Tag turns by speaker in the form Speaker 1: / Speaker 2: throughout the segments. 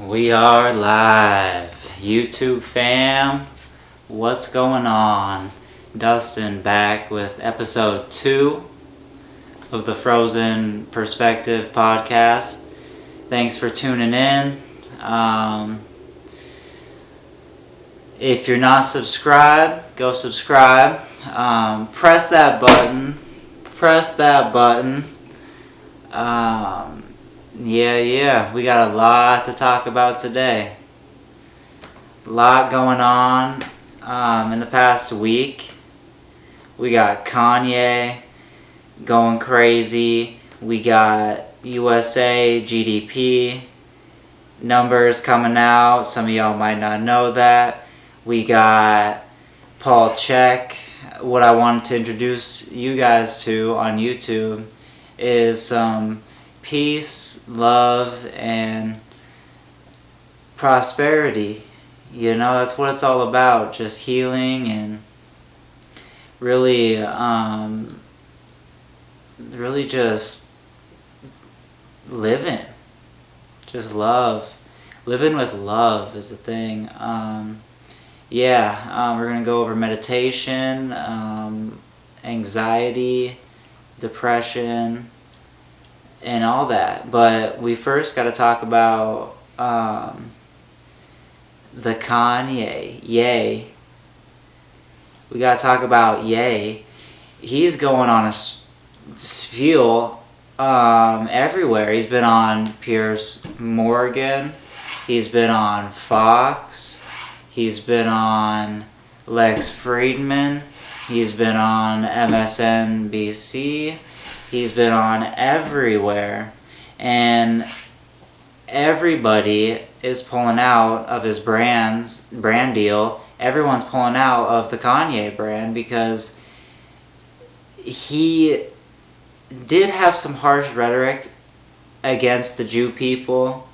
Speaker 1: We are live. YouTube fam, what's going on? Dustin back with episode 2 of the Frozen Perspective podcast. Thanks for tuning in. If you're not subscribed, go subscribe. Press that button. We got a lot to talk about today. A lot going on in the past week. We got Kanye going crazy. We got USA GDP numbers coming out. Some of y'all might not know that. We got Paul Check. What I wanted to introduce you guys to on YouTube is some peace, love, and prosperity. You know, that's what it's all about. Just healing and really just living. Just love. Living with love is the thing. We're going to go over meditation, anxiety, depression, and all that. But we first got to talk about the Kanye. Ye. We got to talk about Ye. He's going on a spiel everywhere. He's been on Piers Morgan. He's been on Fox. He's been on Lex Friedman. He's been on MSNBC. He's been on everywhere. And everybody is pulling out of his brand deal. Everyone's pulling out of the Kanye brand because he did have some harsh rhetoric against the Jew people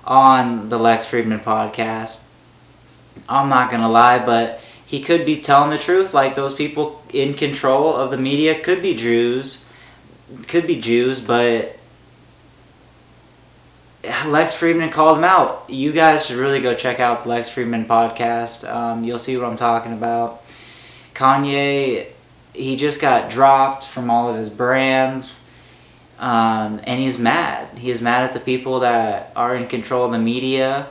Speaker 1: on the Lex Friedman podcast. I'm not gonna lie, but he could be telling the truth. Like, those people in control of the media could be Jews, but Lex Friedman called him out. You guys should really go check out the Lex Friedman podcast. You'll see what I'm talking about. Kanye, he just got dropped from all of his brands, and he's mad. He's mad at the people that are in control of the media.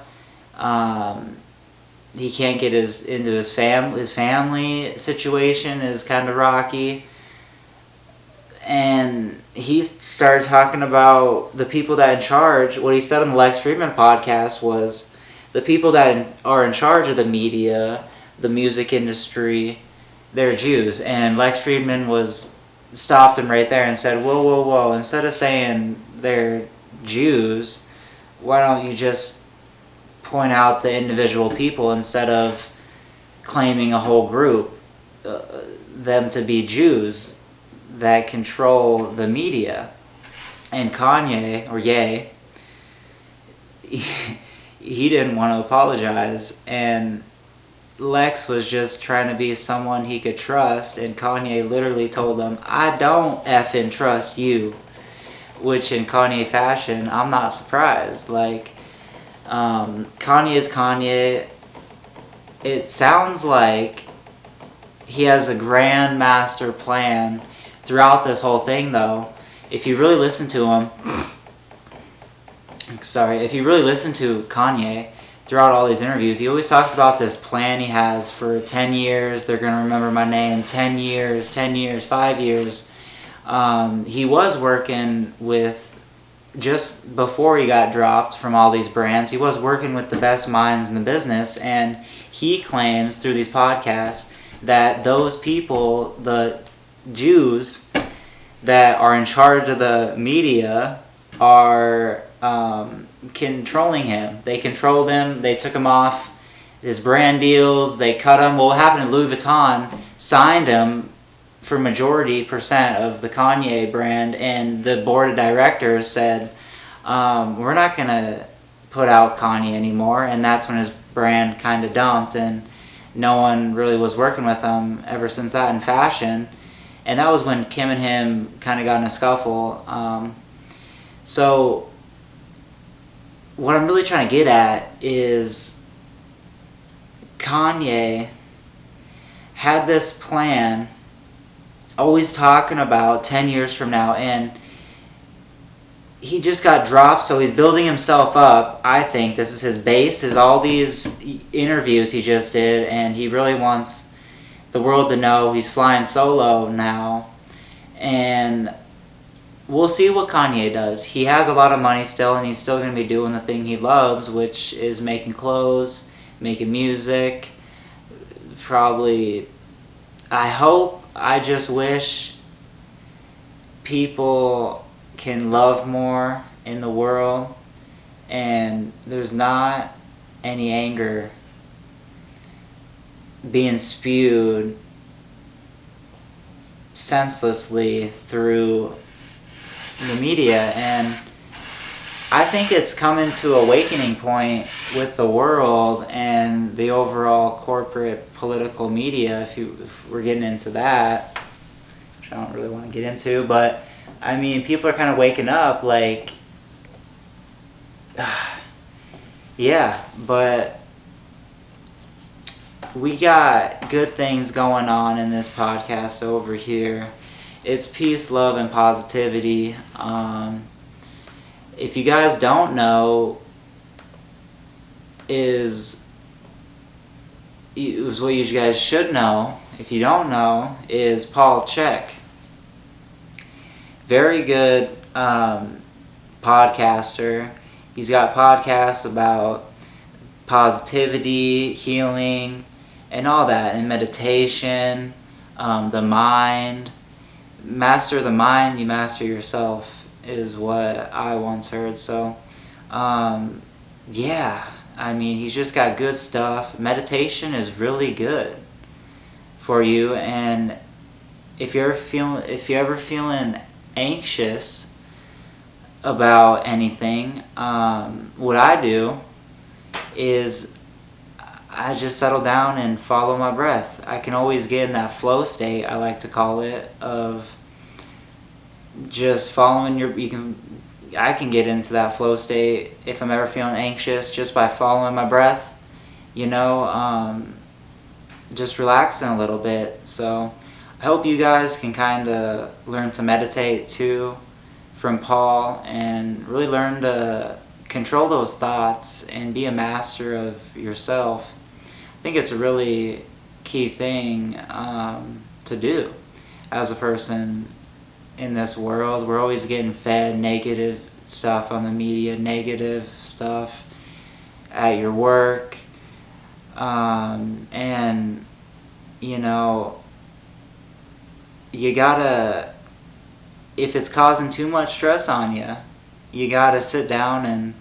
Speaker 1: He can't get into his family situation is kind of rocky. And he started talking about the people that are in charge. What he said on the Lex Friedman podcast was the people that are in charge of the media, the music industry, they're Jews. And Lex Friedman stopped him right there and said, whoa. Instead of saying they're Jews, why don't you just point out the individual people instead of claiming a whole group, them to be Jews that control the media? And Kanye, or Ye, he didn't want to apologize, and Lex was just trying to be someone he could trust, and Kanye literally told him, I don't effing trust you, which in Kanye fashion, I'm not surprised. Like, Kanye is Kanye. It sounds like he has a grand master plan throughout this whole thing, though. If you really listen to Kanye throughout all these interviews, he always talks about this plan he has for 10 years. They're going to remember my name 10 years, 5 years. He was working with, just before he got dropped from all these brands, he was working with the best minds in the business, and he claims through these podcasts that those people, the Jews that are in charge of the media, are controlling him. They controlled him. They took him off his brand deals. They cut him. Well, what happened to Louis Vuitton? Signed him for majority percent of the Kanye brand, and the board of directors said, we're not going to put out Kanye anymore. And that's when his brand kind of dumped, and no one really was working with him ever since that in fashion. And that was when Kim and him kind of got in a scuffle. So what I'm really trying to get at is Kanye had this plan, always talking about 10 years from now, and he just got dropped, so he's building himself up. I think this is his base, is all these interviews he just did, and he really wants the world to know he's flying solo now. And we'll see what Kanye does. He has a lot of money still, and he's still going to be doing the thing he loves, which is making clothes, making music. Probably, I just wish people can love more in the world, and there's not any anger being spewed senselessly through the media. And I think it's coming to an awakening point with the world and the overall corporate political media, if we're getting into that, which I don't really want to get into, but I mean, people are kind of waking up, like, yeah, but we got good things going on in this podcast over here. It's peace, love, and positivity. If you guys don't know, is what you guys should know, if you don't know, is Paul Chek. Very good podcaster. He's got podcasts about positivity, healing, and all that, and meditation, the mind. Master the mind, you master yourself, is what I once heard. So, yeah, I mean, he's just got good stuff. Meditation is really good for you, and if you're ever feeling anxious about anything, what I do is I just settle down and follow my breath. I can always get in that flow state, I like to call it, of just following I can get into that flow state if I'm ever feeling anxious, just by following my breath, just relaxing a little bit. So I hope you guys can kind of learn to meditate too from Paul, and really learn to control those thoughts and be a master of yourself. I think it's a really key thing to do as a person in this world. We're always getting fed negative stuff on the media, negative stuff at your work, and you gotta, if it's causing too much stress on you, you gotta sit down and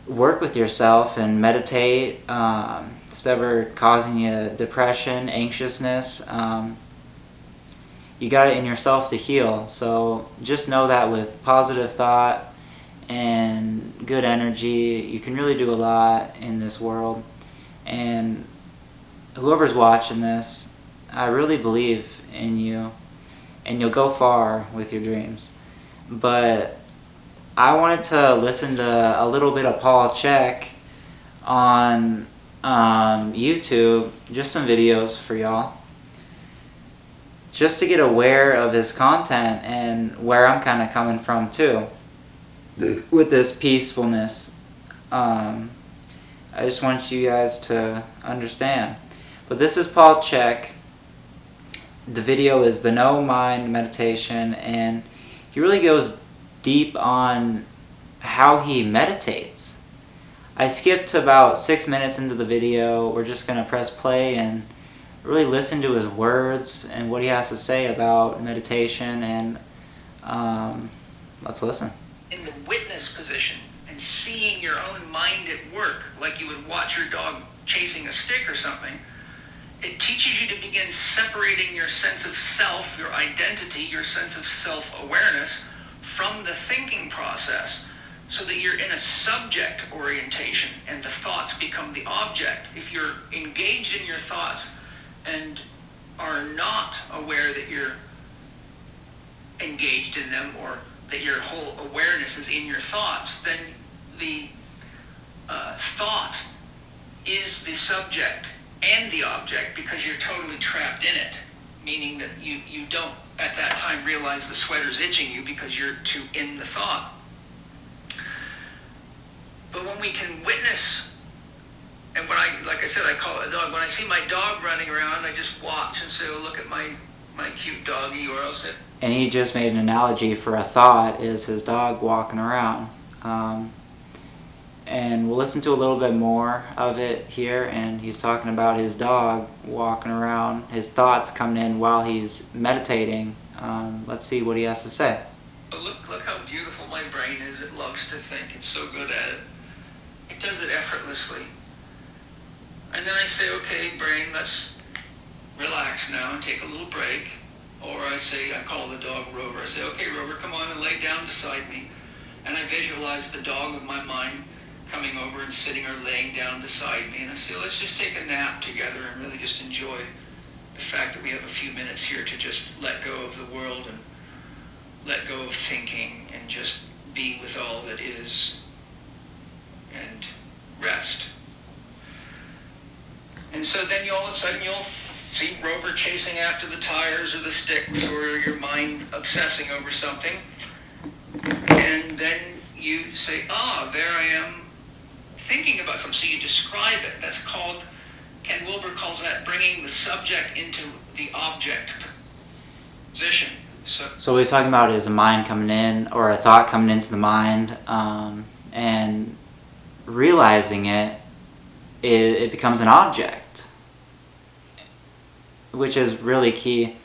Speaker 1: work with yourself and meditate. If it's ever causing you depression, anxiousness, you got it in yourself to heal. So just know that with positive thought and good energy, you can really do a lot in this world. And whoever's watching this, I really believe in you, and you'll go far with your dreams. But I wanted to listen to a little bit of Paul Chek on YouTube, just some videos for y'all, just to get aware of his content and where I'm kind of coming from too with this peacefulness. I just want you guys to understand. But this is Paul Chek. The video is the No Mind Meditation, and he really goes deep on how he meditates. I skipped about 6 minutes into the video. We're just going to press play and really listen to his words and what he has to say about meditation, and let's listen.
Speaker 2: In the witness position and seeing your own mind at work, like you would watch your dog chasing a stick or something, it teaches you to begin separating your sense of self, your identity, your sense of self-awareness from the thinking process, so that you're in a subject orientation and the thoughts become the object. If you're engaged in your thoughts and are not aware that you're engaged in them, or that your whole awareness is in your thoughts, then the thought is the subject and the object because you're totally trapped in it, meaning that you don't at that time realize the sweater's itching you because you're too in the thought. But when we can witness, and like I said, I call it a dog. When I see my dog running around, I just watch and say, oh, look at my cute doggy, or else it.
Speaker 1: And he just made an analogy for a thought is his dog walking around. And we'll listen to a little bit more of it here, and he's talking about his dog walking around, his thoughts coming in while he's meditating. Let's see what he has to say.
Speaker 2: But look how beautiful my brain is. It loves to think. It's so good at it. It does it effortlessly. And then I say, okay, brain, let's relax now and take a little break. Or I call the dog Rover. I say, okay, Rover, come on and lay down beside me. And I visualize the dog of my mind coming over and sitting or laying down beside me. And I say, let's just take a nap together and really just enjoy the fact that we have a few minutes here to just let go of the world and let go of thinking and just be with all that is and rest. And so then all of a sudden you'll see Rover chasing after the tires or the sticks, or your mind obsessing over something. And then you say, there I am thinking about something. So you describe it. That's called, Ken Wilber calls that bringing the subject into the object position. So
Speaker 1: what he's talking about is a mind coming in, or a thought coming into the mind, and realizing it becomes an object, which is really key.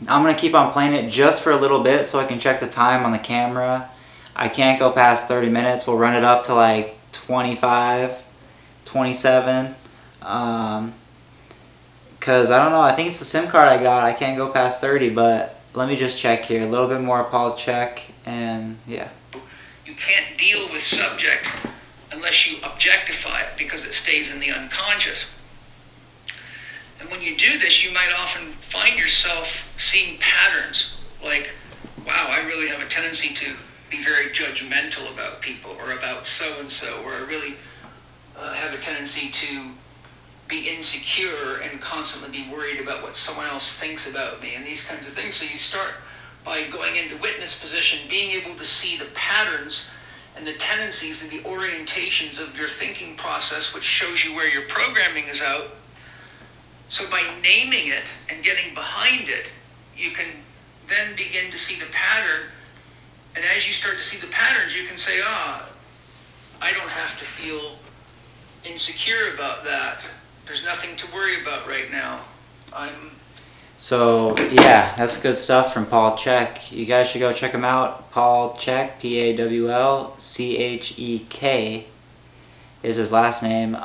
Speaker 1: I'm going to keep on playing it just for a little bit so I can check the time on the camera. I can't go past 30 minutes. We'll run it up to like 25, 27. Because I don't know, I think it's the SIM card I got. I can't go past 30, but let me just check here. A little bit more, Paul, check, and yeah.
Speaker 2: You can't deal with subject unless you objectify it, because it stays in the unconscious. And when you do this, you might often find yourself seeing patterns like, wow, I really have a tendency to be very judgmental about people, or about so-and-so, or I really have a tendency to be insecure and constantly be worried about what someone else thinks about me, and these kinds of things. So you start by going into witness position, being able to see the patterns and the tendencies and the orientations of your thinking process, which shows you where your programming is out. So by naming it and getting behind it, you can then begin to see the pattern. And as you start to see the patterns, you can say, I don't have to feel insecure about that. There's nothing to worry about right now.
Speaker 1: So, yeah, that's good stuff from Paul Chek. You guys should go check him out. Paul Chek, Pawlchek is his last name.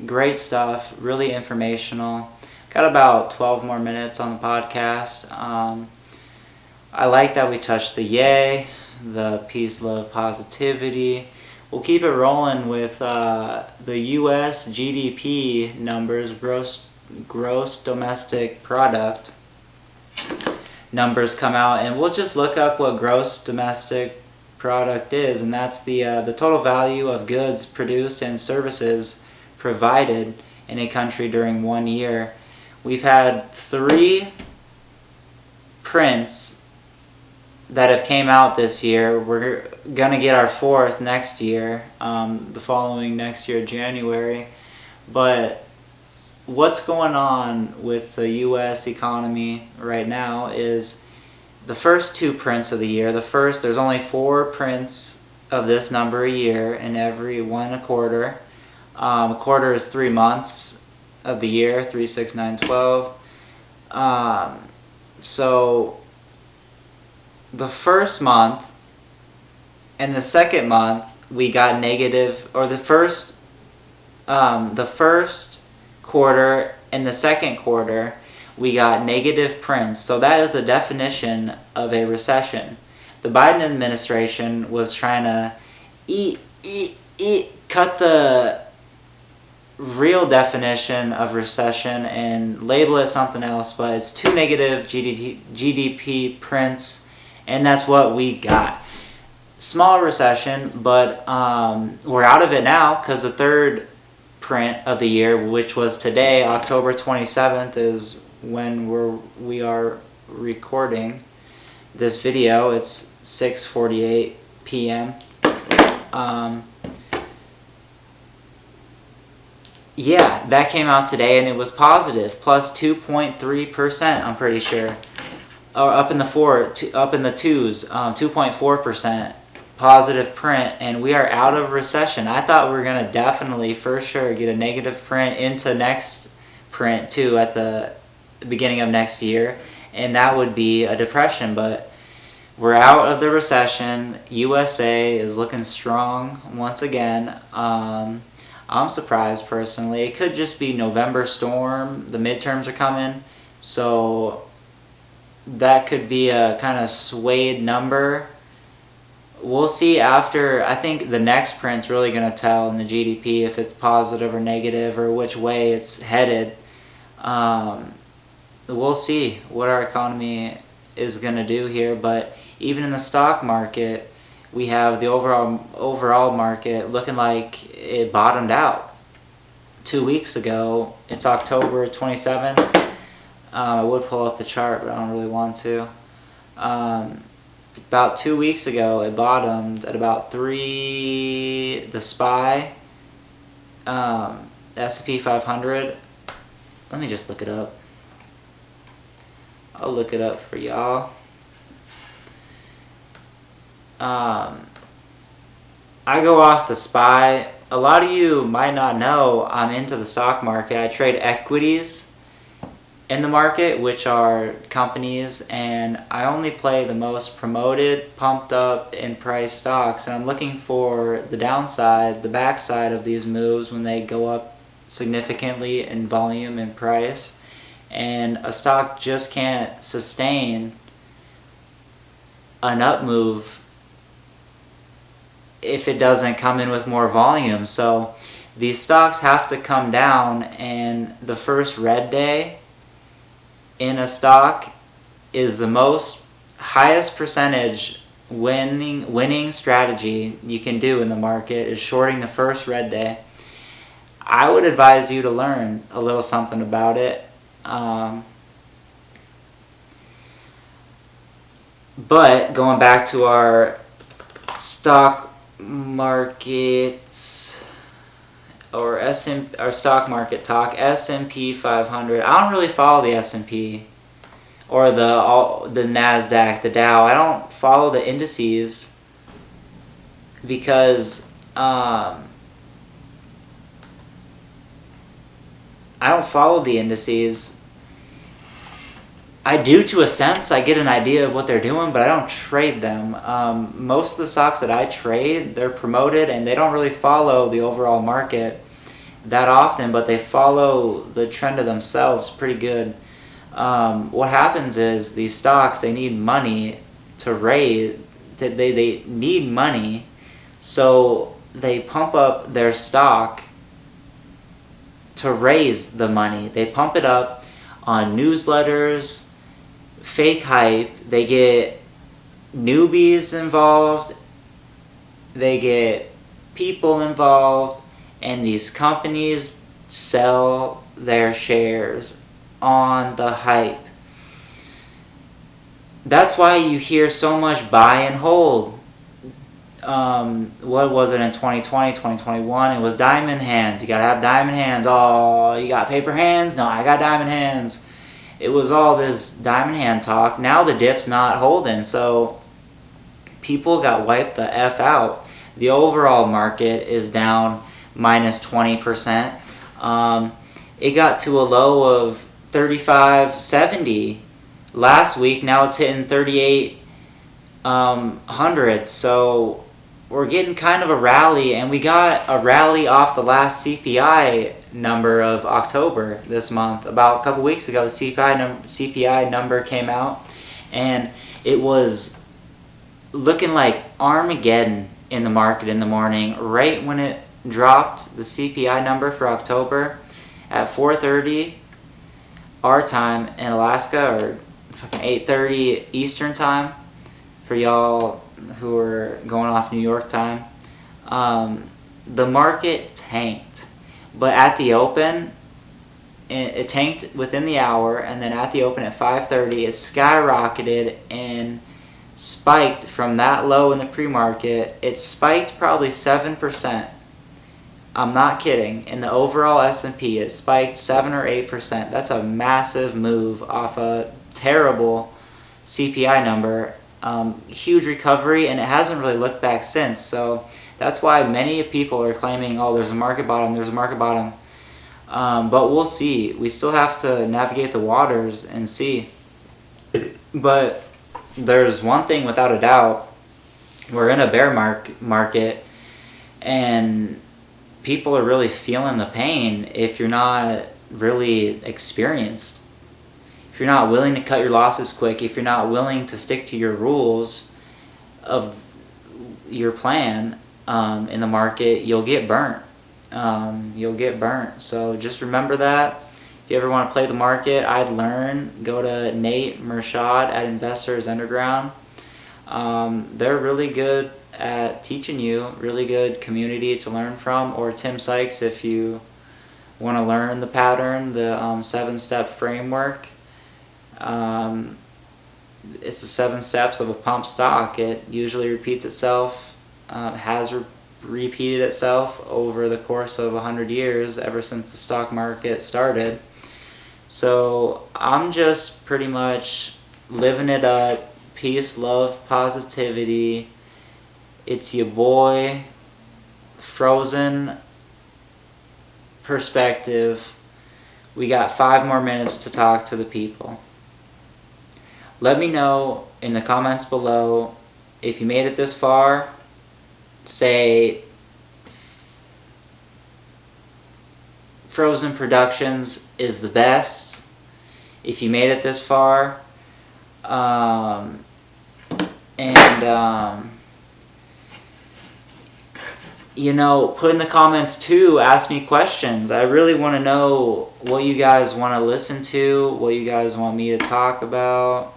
Speaker 1: Great stuff, really informational. Got about 12 more minutes on the podcast. I like that we touched the yay, the peace, love, positivity. We'll keep it rolling with the U.S. GDP numbers, gross domestic product numbers come out, and we'll just look up what gross domestic product is, and that's the total value of goods produced and services provided in a country during 1 year. We've had 3 prints that have came out this year. We're gonna get our 4th next year, the following next year, January. But what's going on with the U.S. economy right now is the first 2 prints of the year. There's only 4 prints of this number a year, and every one a quarter. A quarter is 3 months of the year, 3, 6, 9, 12. So the first month and the second month we got negative, or the first quarter and the second quarter we got negative prints. So that is the definition of a recession. The Biden administration was trying to cut the real definition of recession and label it something else, but it's 2 negative GDP prints, and that's what we got. small recession, but we're out of it now because the third print of the year, which was today, October 27th, is when we are recording this video. It's 6:48 p.m. Yeah, that came out today, and it was positive, plus 2.3%. I'm pretty sure, or up in the twos, 2.4% positive print, and we are out of recession. I thought we were gonna definitely, for sure, get a negative print into next print too at the beginning of next year, and that would be a depression. But we're out of the recession. USA is looking strong once again. I'm surprised personally. It could just be November storm. The midterms are coming, so that could be a kind of swayed number. We'll see after. I think the next print's really going to tell in the GDP if it's positive or negative or which way it's headed. We'll see what our economy is going to do here. But even in the stock market, we have the overall market looking like it bottomed out 2 weeks ago. It's October 27th. I would pull up the chart, but I don't really want to. About 2 weeks ago, it bottomed at about 3. The SPY, S&P 500. Let me just look it up. I'll look it up for y'all. I go off the SPY. A lot of you might not know I'm into the stock market. I trade equities in the market, which are companies, and I only play the most promoted, pumped up in price stocks, and I'm looking for the downside, the backside of these moves when they go up significantly in volume and price, and a stock just can't sustain an up move if it doesn't come in with more volume. So these stocks have to come down, and the first red day in a stock is the highest percentage winning strategy you can do in the market is shorting the first red day. I would advise you to learn a little something about it. But going back to our stock markets or our stock market talk, S&P 500. I don't really follow the S&P or the Nasdaq, the Dow. I don't follow the indices because I don't follow the indices. I do to a sense. I get an idea of what they're doing, but I don't trade them. Most of the stocks that I trade, they're promoted, and they don't really follow the overall market that often, but they follow the trend of themselves pretty good. What happens is these stocks, they need money to raise. They need money, so they pump up their stock to raise the money. They pump it up on newsletters, fake hype. They get newbies involved, they get people involved, and these companies sell their shares on the hype. That's why you hear so much buy and hold. What was it in 2020, 2021? It was diamond hands. You gotta have diamond hands. Oh, you got paper hands? No, I got diamond hands. It was all this diamond hand talk. Now the dip's not holding, so people got wiped the F out. The overall market is down minus 20%. It got to a low of 35.70 last week. Now it's hitting 3800. So we're getting kind of a rally, and we got a rally off the last CPI number of October this month. About a couple weeks ago, the CPI number came out, and it was looking like Armageddon in the market in the morning. Right when it dropped, the CPI number for October at 4:30 our time in Alaska, or fucking 8:30 Eastern time for for y'all who are going off New York time. The market tanked, but at the open, it tanked within the hour, and then at the open at 5:30, it skyrocketed and spiked from that low in the pre-market. It spiked probably 7%. I'm not kidding. In the overall S&P, it spiked 7 or 8%. That's a massive move off a terrible CPI number. Huge recovery, and it hasn't really looked back since. So that's why many people are claiming, oh, there's a market bottom, there's a market bottom. But we'll see. We still have to navigate the waters and see. But there's one thing without a doubt. We're in a bear market, and people are really feeling the pain if you're not really experienced. If you're not willing to cut your losses quick, if you're not willing to stick to your rules of your plan in the market, you'll get burnt. So just remember that. If you ever want to play the market, I'd learn. Go to Nate Mershad at Investors Underground. They're really good at teaching you, really good community to learn from. Or Tim Sykes if you want to learn the pattern, the 7-step framework. It's the 7 steps of a pump stock. It usually repeats itself, has repeated itself over the course of 100 years, ever since the stock market started. So I'm just pretty much living it up. Peace, love, positivity. It's your boy, Frozen Perspective. We got 5 more minutes to talk to the people. Let me know in the comments below if you made it this far. Say Frozen Productions is the best. If you made it this far. Put in the comments too, ask me questions. I really want to know what you guys want to listen to, what you guys want me to talk about.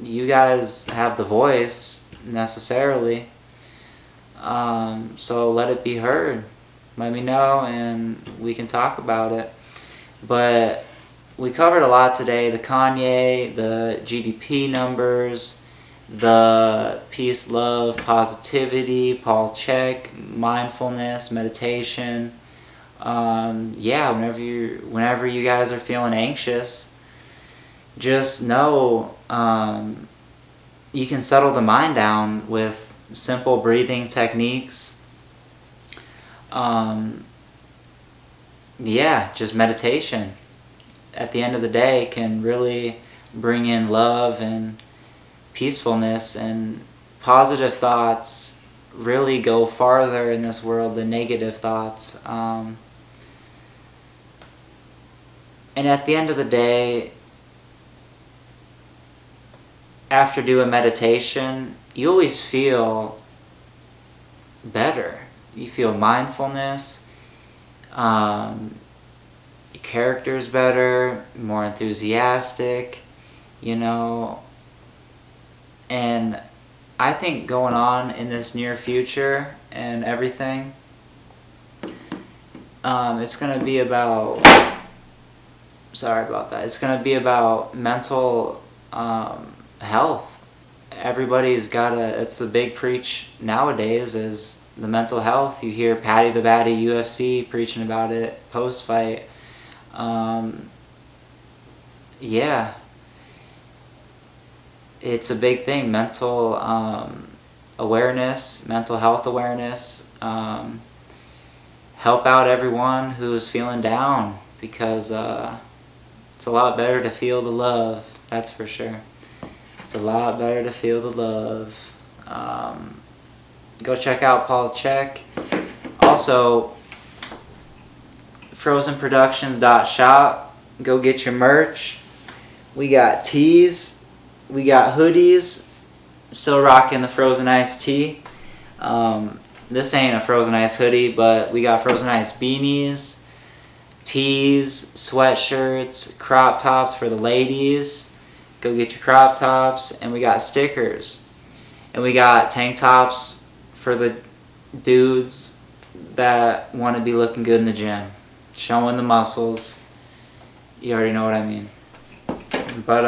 Speaker 1: You guys have the voice, necessarily. So let it be heard. Let me know and we can talk about it. But we covered a lot today. The Kanye, the GDP numbers, the peace, love, positivity, Paul Chek, mindfulness, meditation. Whenever you guys are feeling anxious, just know you can settle the mind down with simple breathing techniques. Just meditation at the end of the day can really bring in love and peacefulness, and positive thoughts really go farther in this world than negative thoughts. And at the end of the day, after doing meditation, you always feel better. You feel mindfulness, your character's better, more enthusiastic, and I think going on in this near future and everything, it's going to be about, it's going to be about mental health. Everybody's got it's the big preach nowadays is the mental health. You hear Patty the Batty UFC preaching about it post-fight. It's a big thing, mental awareness, mental health awareness. Help out everyone who's feeling down, because it's a lot better to feel the love, that's for sure. It's a lot better to feel the love. Go check out Paul Chek. Also, frozenproductions.shop. Go get your merch. We got tees. We got hoodies. Still rocking the Frozen Ice tee. This ain't a Frozen Ice hoodie, but we got Frozen Ice beanies, tees, sweatshirts, crop tops for the ladies. Go get your crop tops. And we got stickers. And we got tank tops for the dudes that want to be looking good in the gym, showing the muscles. You already know what I mean. But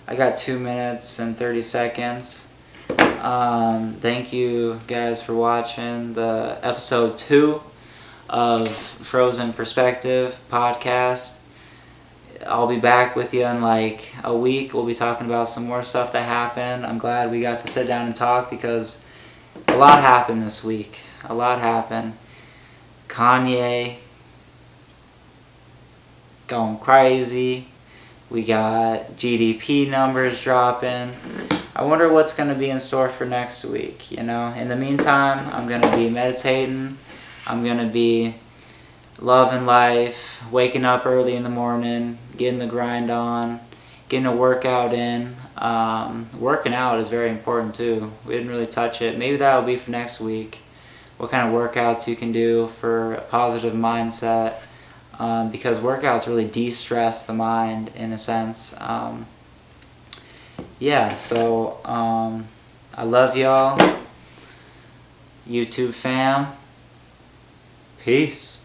Speaker 1: I got 2 minutes and 30 seconds. Thank you guys for watching the episode 2 of Frozen Perspective podcast. I'll be back with you in like a week. We'll be talking about some more stuff that happened. I'm glad we got to sit down and talk because a lot happened this week. A lot happened. Kanye going crazy. We got GDP numbers dropping. I wonder what's going to be in store for next week, you know. In the meantime, I'm going to be meditating. I'm going to be loving life, waking up early in the morning, getting the grind on, getting a workout in. Working out is very important too. We didn't really touch it. Maybe that'll be for next week. What kind of workouts you can do for a positive mindset. Because workouts really de-stress the mind in a sense. Yeah, so I love y'all. YouTube fam. Peace.